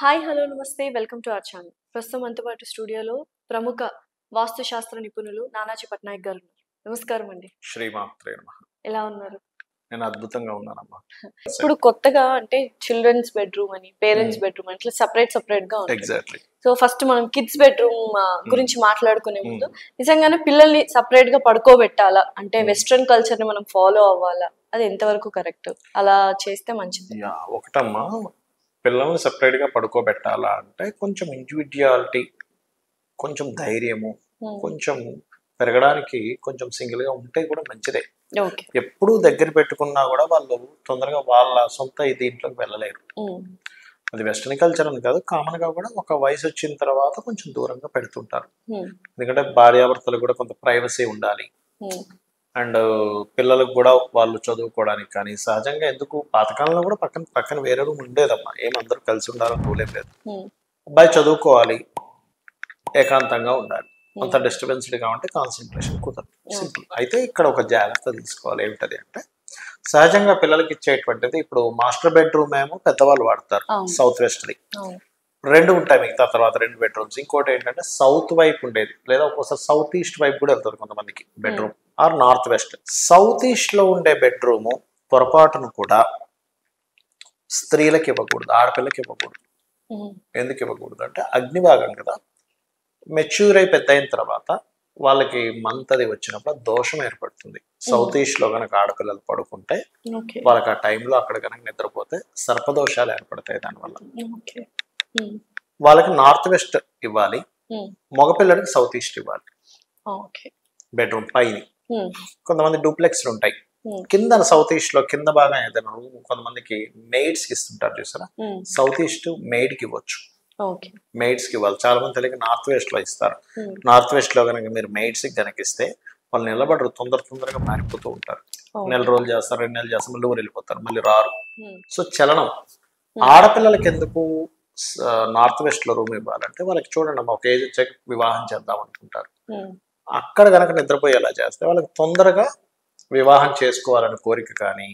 Hi hello నమస్తే welcome to our channel. ప్రస్తుతం మనతో పాటు స్టూడియోలో ప్రముఖ వాస్తుశాస్త్ర నిపుణులు నానాజీ పట్నాయక్ గారు ఉన్నారు. నమస్కారం అండి. శ్రీమాత్రే నమః. ఎలా ఉన్నారు? నేను అద్భుతంగా ఉన్నానమ్మా. ఇప్పుడు కొత్తగా అంటే చిల్డ్రన్స్ బెడ్రూమ్ అని, పేరెంట్స్ బెడ్రూమ్ అని ఇట్లా సపరేట్ గా ఉంటుంది. ఎగ్జాక్ట్లీ. సో ఫస్ట్ మనం కిడ్స్ బెడ్రూమ్ గురించి మాట్లాడుకునే ముందు నిజంగానే పిల్లల్ని సపరేట్ గా పడుకోబెట్టాలా అంటే వెస్ట్రన్ కల్చర్ ని మనం ఫాలో అవ్వాలా, అది ఎంతవరకు కరెక్ట్, అలా చేస్తే మంచిది? ఒకటమ్మా, పిల్లల్ని సెపరేట్ గా పడుకోబెట్టాలా అంటే కొంచెం ఇండివిడ్యువాలిటీ, కొంచెం ధైర్యము, కొంచెం పెరగడానికి కొంచెం సింగిల్ గా ఉంటే కూడా మంచిదే. ఎప్పుడు దగ్గర పెట్టుకున్నా కూడా వాళ్ళు తొందరగా వాళ్ళ సొంత దీంట్లోకి వెళ్ళలేరు. అది వెస్టర్న్ కల్చర్ అని కాదు, కామన్ గా కూడా ఒక వయసు వచ్చిన తర్వాత కొంచెం దూరంగా పెడుతుంటారు. ఎందుకంటే భార్యాభర్తలు కూడా కొంత ప్రైవసీ ఉండాలి. అండ్ పిల్లలకు కూడా వాళ్ళు చదువుకోవడానికి కానీ సహజంగా ఎందుకు పాతకాలంలో కూడా పక్కన వేరే రూమ్ ఉండేదమ్మా. ఏమందరూ కలిసి ఉండాలని రూలేం లేదు. అబ్బాయి చదువుకోవాలి, ఏకాంతంగా ఉండాలి. అంత డిస్టర్బెన్స్డ్గా ఉంటే కాన్సన్ట్రేషన్ కుదరదు. సింపుల్. అయితే ఇక్కడ ఒక జాగ్రత్త తీసుకోవాలి. ఏమిటది అంటే సహజంగా పిల్లలకి ఇచ్చేటువంటిది ఇప్పుడు మాస్టర్ బెడ్రూమ్ ఏమో పెద్దవాళ్ళు వాడతారు, సౌత్ వెస్ట్ది. రెండు ఉంటాయి మిగతా తర్వాత 2 బెడ్రూమ్స్. ఇంకోటి ఏంటంటే సౌత్ వైపు ఉండేది, లేదా ఒక్కోసారి సౌత్ ఈస్ట్ వైపు కూడా వెళ్తారు కొంతమందికి bedroom, or north west. South east లో ఉండే బెడ్రూమ్ పొరపాటును కూడా స్త్రీలకు ఇవ్వకూడదు, ఆడపిల్లకి ఇవ్వకూడదు. ఎందుకు ఇవ్వకూడదు అంటే అగ్నిభాగం కదా, మెచ్యూర్ అయి పెద్ద అయిన తర్వాత వాళ్ళకి మంత్ అది వచ్చినప్పుడు దోషం ఏర్పడుతుంది. సౌత్ ఈస్ట్ లో కనుక ఆడపిల్లలు పడుకుంటే వాళ్ళకి ఆ టైంలో అక్కడ కనుక నిద్రపోతే సర్పదోషాలు ఏర్పడతాయి. దానివల్ల వాళ్ళకి నార్త్ వెస్ట్ ఇవ్వాలి, మగపిల్లడికి సౌత్ ఈస్ట్ ఇవ్వాలి. బెడ్రూమ్ పైన కొంతమంది డూప్లెక్స్లు ఉంటాయి, కింద సౌత్ ఈస్ట్ లో కింద బాగా ఏదైనా రూమ్ కొంతమందికి మెయిడ్స్ కి ఇస్తుంటారు చూసారా, సౌత్ ఈస్ట్ మెయిడ్ కి ఇవ్వచ్చు. మెయిడ్స్ కి ఇవ్వాలి. చాలా మంది తెలియక నార్త్ వెస్ట్ లో ఇస్తారు. నార్త్ వెస్ట్ లో కనుక మీరు మెయిడ్స్ కి కనుక ఇస్తే వాళ్ళు నిలబడరు, తొందరగా మారిపోతూ ఉంటారు. నెల రోజులు చేస్తారు, 2 నెలలు చేస్తారు, మళ్ళీ ఊరు వెళ్ళిపోతారు, మళ్ళీ రారు. సో చలనం. ఆడపిల్లలకి ఎందుకు నార్త్ వెస్ట్ లో రూమ్ ఇవ్వాలంటే వాళ్ళకి చూడండి అమ్మ, ఒక ఏజ్ వచ్చాక వివాహం చేద్దాం అనుకుంటారు. అక్కడ కనుక నిద్రపోయేలా చేస్తే వాళ్ళకి తొందరగా వివాహం చేసుకోవాలని కోరిక కానీ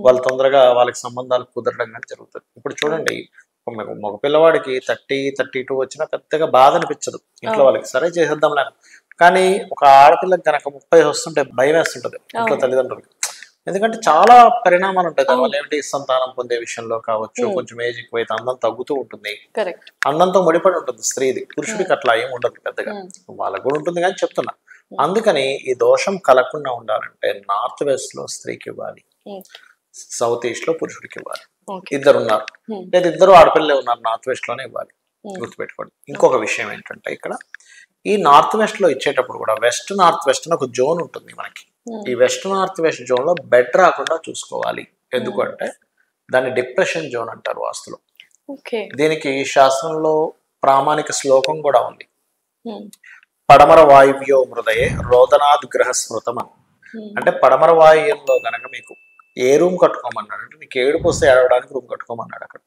వాళ్ళు తొందరగా వాళ్ళకి సంబంధాలు కుదరడం కానీ జరుగుతుంది. ఇప్పుడు చూడండి, మగ పిల్లవాడికి 30-32 వచ్చినా పెద్దగా బాధ అనిపించదు ఇంట్లో వాళ్ళకి, సరే చేసేద్దాంలే. కానీ ఒక ఆడపిల్లకి కనుక 30 వస్తుంటే భయం వేస్తుంటది ఇంట్లో తల్లిదండ్రులకి. ఎందుకంటే చాలా పరిణామాలు ఉంటాయి దానివల్ల. ఏమిటి, సంతానం పొందే విషయంలో కావచ్చు, కొంచెం ఏజ్ ఎక్కువైతే అందం తగ్గుతూ ఉంటుంది, అందంతో ముడిపడి ఉంటుంది స్త్రీది. పురుషుడికి అట్లా ఏమి ఉండదు పెద్దగా, వాళ్ళకు కూడా ఉంటుంది కానీ చెప్తున్నా. అందుకని ఈ దోషం కలగకుండా ఉండాలంటే నార్త్ వెస్ట్ లో స్త్రీకి ఇవ్వాలి, సౌత్ ఈస్ట్ లో పురుషుడికి ఇవ్వాలి. ఇద్దరు ఉన్నారు లేదా ఇద్దరు ఆడపిల్లలే ఉన్నారు, నార్త్ వెస్ట్ లోనే ఇవ్వాలి. గుర్తుపెట్టుకోండి. ఇంకొక విషయం ఏంటంటే ఇక్కడ ఈ నార్త్ వెస్ట్ లో ఇచ్చేటప్పుడు కూడా వెస్ట్ నార్త్ వెస్ట్ అని ఒక జోన్ ఉంటుంది మనకి. ఈ వెస్ట్ నార్త్ వెస్ట్ జోన్ లో బెడ్ రాకుండా చూసుకోవాలి. ఎందుకంటే దాన్ని డిప్రెషన్ జోన్ అంటారు వాస్తులో. దీనికి శాస్త్రంలో ప్రామాణిక శ్లోకం కూడా ఉంది. పడమర వాయువ్యో మృదయే రోదనాద్ గ్రహ స్మృతం అని. అంటే పడమర వాయువ్యంలో గనక మీకు ఏ రూమ్ కట్టుకోమన్నాడు అంటే నీకు ఏడుపు వస్తే ఏడవడానికి రూమ్ కట్టుకోమన్నాడు అక్కడ.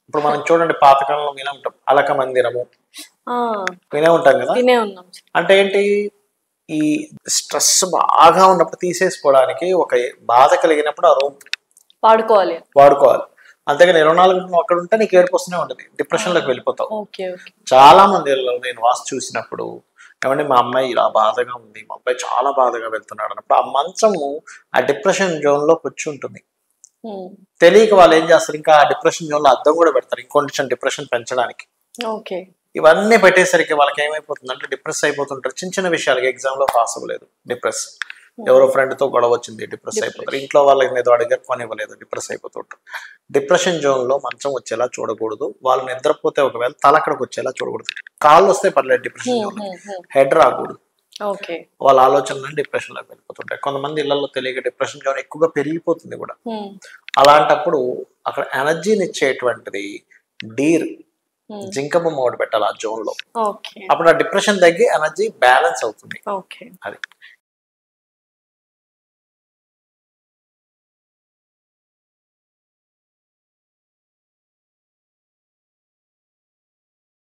ఇప్పుడు మనం చూడండి, పాతకాలంలో వినే ఉంటాం అలక మందిరము, వినే ఉంటాం కదా. అంటే ఏంటి, ఈ స్ట్రెస్ బాగా ఉన్నప్పుడు తీసేసుకోవడానికి, ఒక బాధ కలిగినప్పుడు ఆ రూమ్ వాడుకోవాలి. అంతేగాని 24 గంటలు అక్కడ ఉంటే నీకు ఏడుపు వస్తూనే ఉంటుంది, డిప్రెషన్ లోకి వెళ్ళిపోతావు. చాలా మంది నేను వాస్తు చూసినప్పుడు, ఏమంటే మా అమ్మాయి ఇలా బాధగా ఉంది, మా అబ్బాయి చాలా బాధగా వెళ్తున్నాడు అన్నప్పుడు ఆ మంచము ఆ డిప్రెషన్ జోన్ లో వచ్చి ఉంటుంది. తెలియక వాళ్ళు ఏం చేస్తారు, ఇంకా ఆ డిప్రెషన్ జోన్ లో అద్దం కూడా పెడతారు ఇంకొంచెం డిప్రెషన్ పెంచడానికి. ఇవన్నీ పెట్టేసరికి వాళ్ళకి ఏమైపోతుంది అంటే డిప్రెస్ అయిపోతుంటారు. చిన్న విషయాలకి ఎగ్జామ్ లో పాస్ అవ్వలేదు, డిప్రెస్. ఎవరో ఫ్రెండ్ తో గొడవ వచ్చింది, డిప్రెస్ అయిపోతారు. ఇంట్లో వాళ్ళకి ఏదో అడిగారు, కొని ఇవ్వలేదు, డిప్రెస్ అయిపోతుంటారు. డిప్రెషన్ జోన్ లో మంచం వచ్చేలా చూడకూడదు. వాళ్ళు నిద్రపోతే ఒకవేళ తల అక్కడికి వచ్చేలా చూడకూడదు. కాళ్ళు వస్తే పర్లేదు, డిప్రెషన్ జోన్ హెడ్ రాకూడదు. వాళ్ళ ఆలోచనలు డిప్రెషన్ లోకి వెళ్ళిపోతుంటాయి. కొంతమంది ఇళ్లలో తెలియక డిప్రెషన్ జోన్ ఎక్కువగా పెరిగిపోతుంది కూడా. అలాంటప్పుడు అక్కడ ఎనర్జీని ఇచ్చేటువంటిది డీర్, జింక బొమ్మ ఒకటి పెట్టాలి ఆ జోన్ లో. అప్పుడు ఆ డిప్రెషన్ తగ్గి ఎనర్జీ బ్యాలెన్స్ అవుతుంది. అది